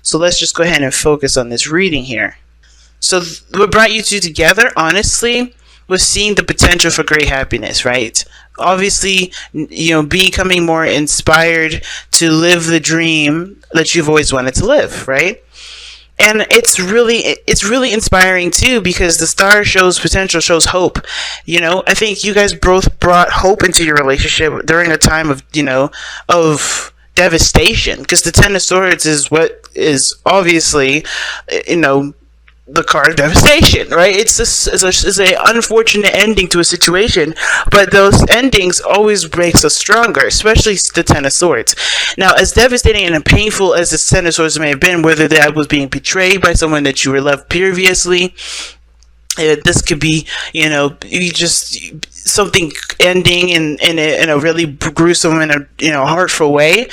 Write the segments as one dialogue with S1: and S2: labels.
S1: So let's just go ahead and focus on this reading here. So what brought you two together, honestly, was seeing the potential for great happiness, right? Obviously, becoming more inspired to live the dream that you've always wanted to live, right? And it's really inspiring too, because the star shows potential, shows hope. I think you guys both brought hope into your relationship during a time of devastation, because the Ten of Swords is what is obviously, the card of devastation, right? It's a unfortunate ending to a situation, but those endings always makes us stronger, especially the Ten of Swords. Now, as devastating and painful as the Ten of Swords may have been, whether that was being betrayed by someone that you were loved previously, this could be, something ending in a really gruesome and hurtful way.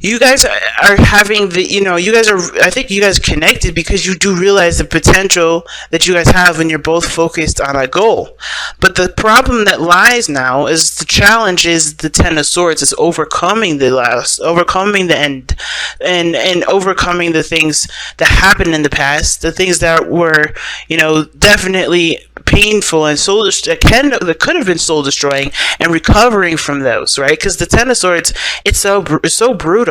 S1: You guys are having I think you guys connected because you do realize the potential that you guys have when you're both focused on a goal. But the problem that lies now is the challenge is the Ten of Swords is overcoming the end, and overcoming the things that happened in the past, the things that were, definitely painful and that could have been soul destroying, and recovering from those, right? Because the Ten of Swords, it's so brutal,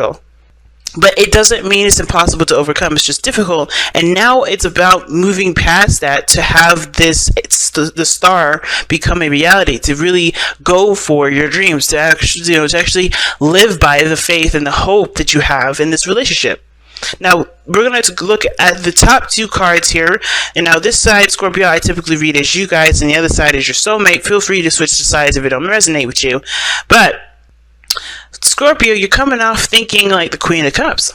S1: but it doesn't mean it's impossible to overcome. It's just difficult, and now it's about moving past that to have the star become a reality, to really go for your dreams, to actually live by the faith and the hope that you have in this relationship. Now, we're going to look at the top two cards here. And now this side, Scorpio, I typically read as you guys, and the other side is your soulmate. Feel free to switch the sides if it don't resonate with you. But, Scorpio, you're coming off thinking like the Queen of Cups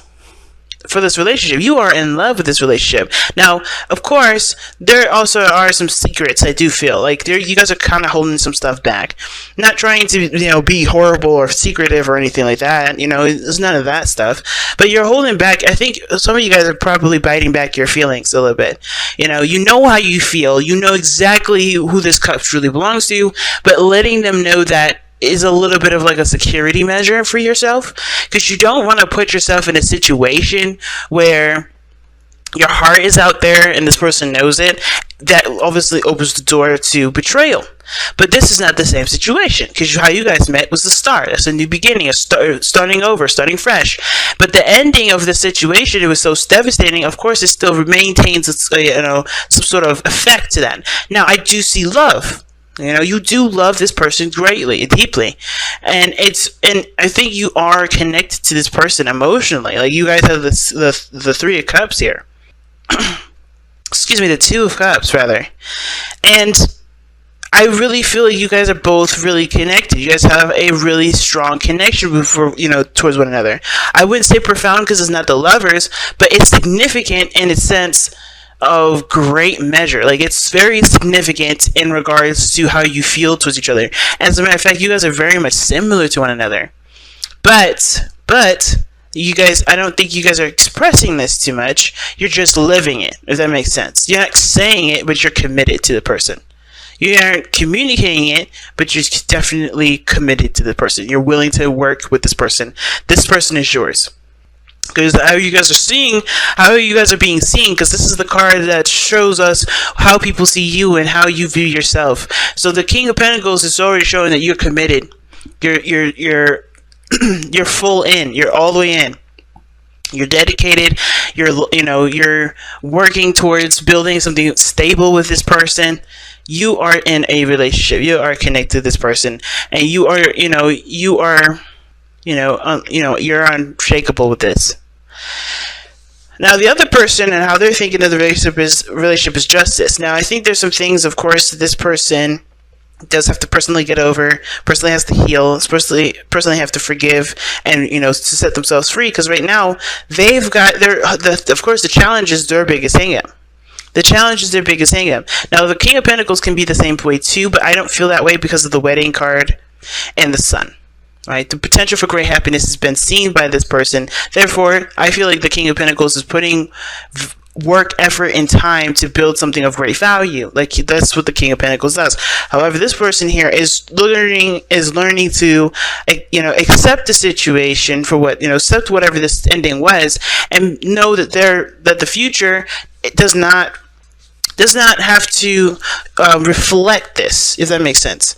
S1: for this relationship. You are in love with this relationship. Now, of course, there also are some secrets. I do feel like you guys are kind of holding some stuff back, not trying to be horrible or secretive or anything like that. There's none of that stuff, but you're holding back. I think some of you guys are probably biting back your feelings a little bit. You know how you feel. You know exactly who this cup truly belongs to, but letting them know that is a little bit of like a security measure for yourself, because you don't want to put yourself in a situation where your heart is out there and this person knows it. That obviously opens the door to betrayal. But this is not the same situation, because how you guys met was the start. That's a new beginning, starting over, starting fresh. But the ending of the situation, it was so devastating. Of course, it still maintains some sort of effect to that. Now, I do see love. You do love this person greatly, deeply, and I think you are connected to this person emotionally. Like, you guys have the Three of Cups here. Excuse me, the Two of Cups rather, and I really feel like you guys are both really connected. You guys have a really strong connection towards one another. I wouldn't say profound because it's not the lovers, but it's significant in its sense of great measure. Like, it's very significant in regards to how you feel towards each other. As a matter of fact, you guys are very much similar to one another. But you guys, I don't think you guys are expressing this too much. You're just living it, if that makes sense. You're not saying it, but you're committed to the person. You aren't communicating it, but you're definitely committed to the person. You're willing to work with this person. This person is yours. Because how you guys are being seen, because this is the card that shows us how people see you and how you view yourself. So the King of Pentacles is already showing that you're committed. You're full in. You're all the way in. You're dedicated. You're working towards building something stable with this person. You are in a relationship. You are connected to this person, and you're unshakable with this. Now, the other person and how they're thinking of the relationship is justice. Now, I think there's some things, of course, that this person does have to personally get over, personally has to heal, personally have to forgive, and to set themselves free. Because right now they've got of course, the challenge is their biggest hang-up. The challenge is their biggest hang-up. Now, the King of Pentacles can be the same way too, but I don't feel that way because of the Wedding card and the Sun. Right? The potential for great happiness has been seen by this person. Therefore, I feel like the King of Pentacles is putting work, effort, and time to build something of great value. Like, that's what the King of Pentacles does. However, this person here is learning to, accept the situation for what, accept whatever this ending was, and know that the future, it does not have to reflect this, if that makes sense.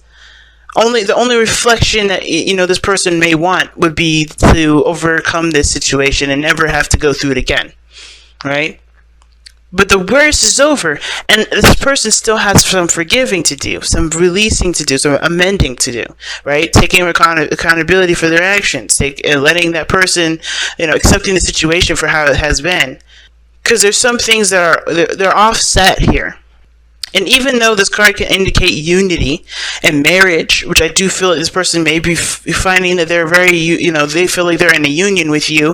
S1: The only reflection that this person may want would be to overcome this situation and never have to go through it again, right? But the worst is over, and this person still has some forgiving to do, some releasing to do, some amending to do, right? Taking accountability for their actions, letting that person, accepting the situation for how it has been. Because there's some things that they're offset here. And even though this card can indicate unity and marriage, which I do feel like this person may be finding that they're they feel like they're in a union with you,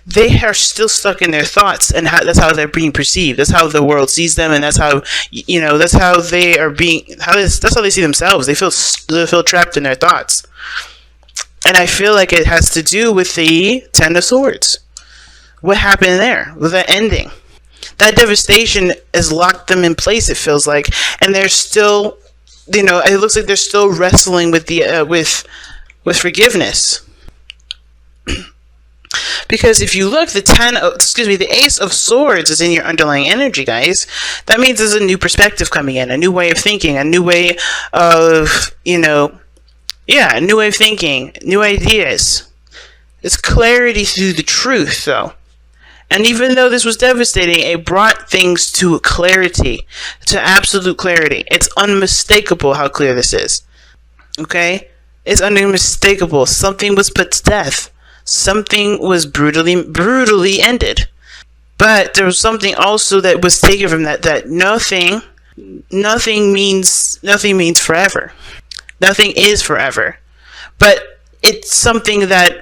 S1: they are still stuck in their thoughts, and that's how they're being perceived. That's how the world sees them, and that's how that's how they are being. That's how they see themselves. They feel trapped in their thoughts, and I feel like it has to do with the Ten of Swords. What happened there with that ending? That devastation has locked them in place, it feels like, and they're still, it looks like they're still wrestling with the with forgiveness. Because if you look, the Ace of Swords is in your underlying energy, guys. That means there's a new perspective coming in, a new way of thinking, a new way of, a new way of thinking, new ideas. It's clarity through the truth, though. And even though this was devastating, it brought things to clarity, to absolute clarity. It's unmistakable how clear this is. Okay? It's unmistakable. Something was put to death. Something was brutally ended. But there was something also that was taken from that nothing means forever. Nothing is forever. But it's something that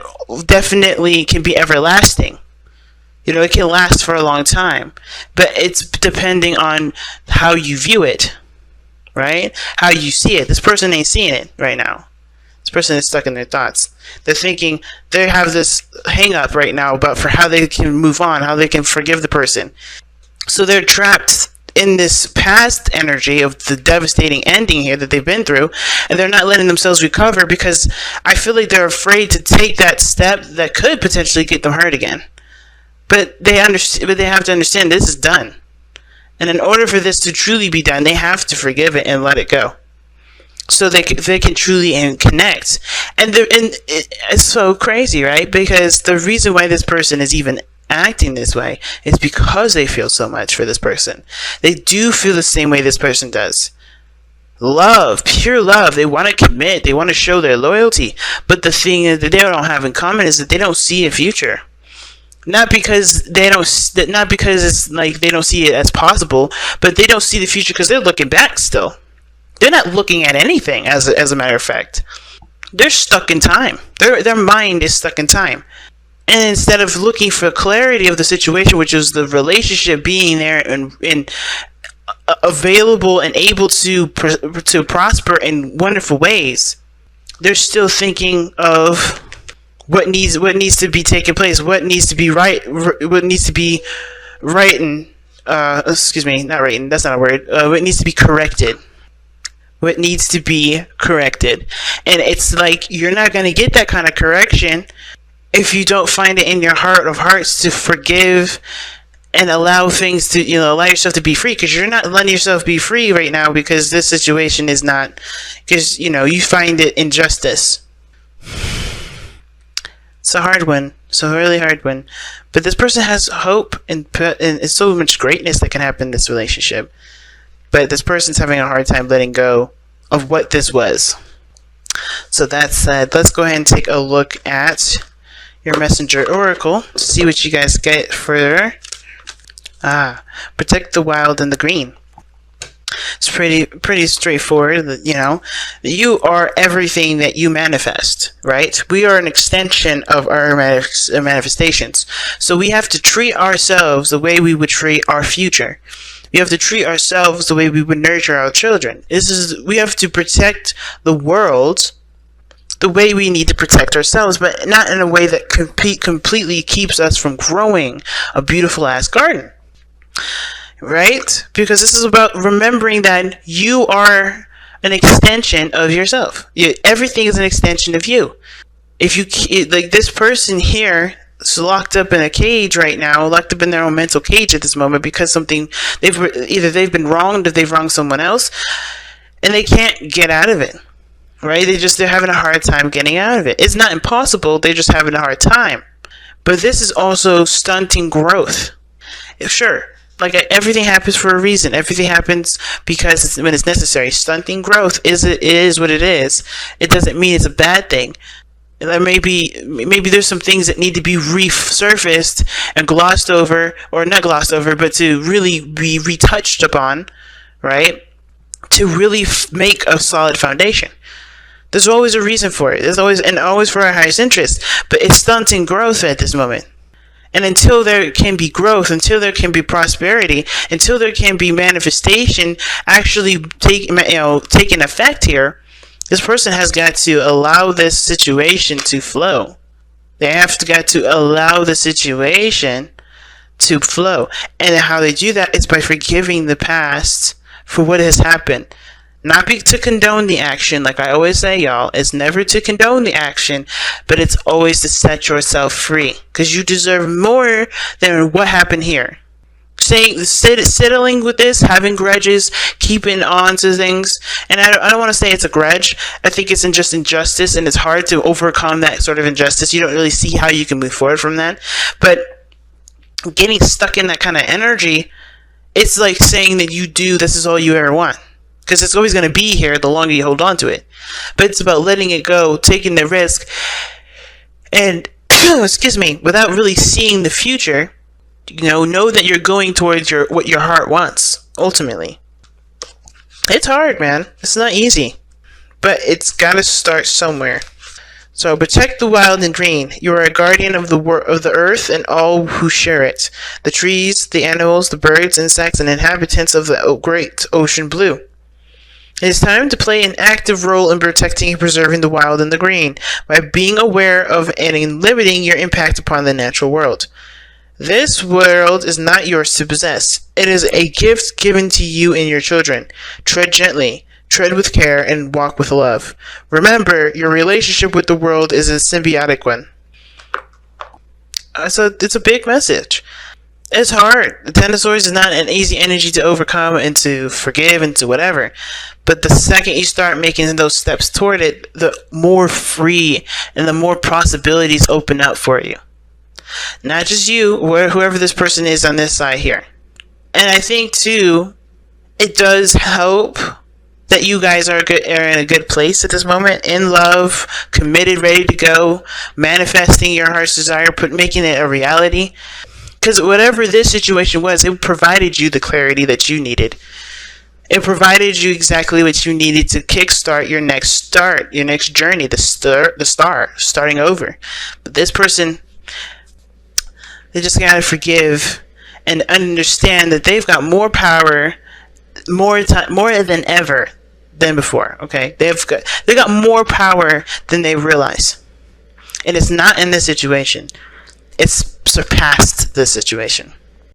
S1: definitely can be everlasting. It can last for a long time, but it's depending on how you view it, right? How you see it. This person ain't seeing it right now. This person is stuck in their thoughts. They're thinking, they have this hang up right now about for how they can move on, how they can forgive the person. So they're trapped in this past energy of the devastating ending here that they've been through, and they're not letting themselves recover because I feel like they're afraid to take that step that could potentially get them hurt again. But they have to understand this is done. And in order for this to truly be done, they have to forgive it and let it go. So they can truly connect. And it's so crazy, right? Because the reason why this person is even acting this way is because they feel so much for this person. They do feel the same way this person does. Love, pure love. They want to commit. They want to show their loyalty. But the thing that they don't have in common is that they don't see a future. Not because it's like they don't see it as possible, but they don't see the future because they're looking back still. They're not looking at anything, as a matter of fact. They're stuck in time. Their mind is stuck in time. And instead of looking for clarity of the situation, which is the relationship being there and available and able to prosper in wonderful ways, they're still thinking of what needs to be taking place, what needs to be right, what needs to be right, not right, that's not a word, what needs to be corrected. What needs to be corrected. And it's like, you're not going to get that kind of correction if you don't find it in your heart of hearts to forgive and allow things to, allow yourself to be free, because you're not letting yourself be free right now because this situation is not, because, you find it injustice. It's a hard one. It's a really hard one. But this person has hope and so much greatness that can happen in this relationship. But this person's having a hard time letting go of what this was. So that said, let's go ahead and take a look at your messenger oracle to see what you guys get for protect the wild and the green. It's pretty straightforward. You are everything that you manifest, right? We are an extension of our manifestations. So we have to treat ourselves the way we would treat our future. We have to treat ourselves the way we would nurture our children. We have to protect the world the way we need to protect ourselves, but not in a way that completely keeps us from growing a beautiful ass garden. right? Because this is about remembering that you are an extension of yourself. Everything is an extension of you. If you, like, this person here is locked up in a cage right now, locked up in their own mental cage at this moment because something, they've been wronged, or they've wronged someone else, and they can't get out of it, right? They're having a hard time getting out of it. It's not impossible, they're just having a hard time. But this is also stunting growth. Sure, like, everything happens for a reason. Everything happens because when it's necessary. Stunting growth is what it is. It doesn't mean it's a bad thing. There maybe there's some things that need to be resurfaced and glossed over, or not glossed over, but to really be retouched upon, right? To really make a solid foundation. There's always a reason for it. There's always for our highest interest. But it's stunting growth at this moment. And until there can be growth, until there can be prosperity, until there can be manifestation actually taking effect here, this person has got to allow this situation to flow. They have got to allow the situation to flow. And how they do that is by forgiving the past for what has happened. Not to condone the action, like I always say, y'all. It's never to condone the action, but it's always to set yourself free. Because you deserve more than what happened here. Settling with this, having grudges, keeping on to things, and I don't want to say it's a grudge. I think it's just injustice, and it's hard to overcome that sort of injustice. You don't really see how you can move forward from that. But getting stuck in that kind of energy, it's like saying that this is all you ever want. Because it's always going to be here the longer you hold on to it. But it's about letting it go, taking the risk, and, excuse me, without really seeing the future, know that you're going towards what your heart wants, ultimately. It's hard, man. It's not easy. But it's got to start somewhere. So protect the wild and green. You are a guardian of the earth and all who share it. The trees, the animals, the birds, insects, and inhabitants of the great ocean blue. It is time to play an active role in protecting and preserving the wild and the green by being aware of and limiting your impact upon the natural world. This world is not yours to possess. It is a gift given to you and your children. Tread gently, tread with care, and walk with love. Remember, your relationship with the world is a symbiotic one. So it's a big message. It's hard. The Ten of Swords is not an easy energy to overcome and to forgive and to whatever. But the second you start making those steps toward it, the more free and the more possibilities open up for you. Not just you, whoever this person is on this side here. And I think, too, it does help that you guys are in a good place at this moment, in love, committed, ready to go, manifesting your heart's desire, making it a reality. Because whatever this situation was, it provided you the clarity that you needed. It provided you exactly what you needed to kickstart your next journey, starting over. But this person, they just gotta forgive and understand that they've got more power, more than ever than before. Okay, they got more power than they realize, and it's not in this situation. It's surpassed this situation.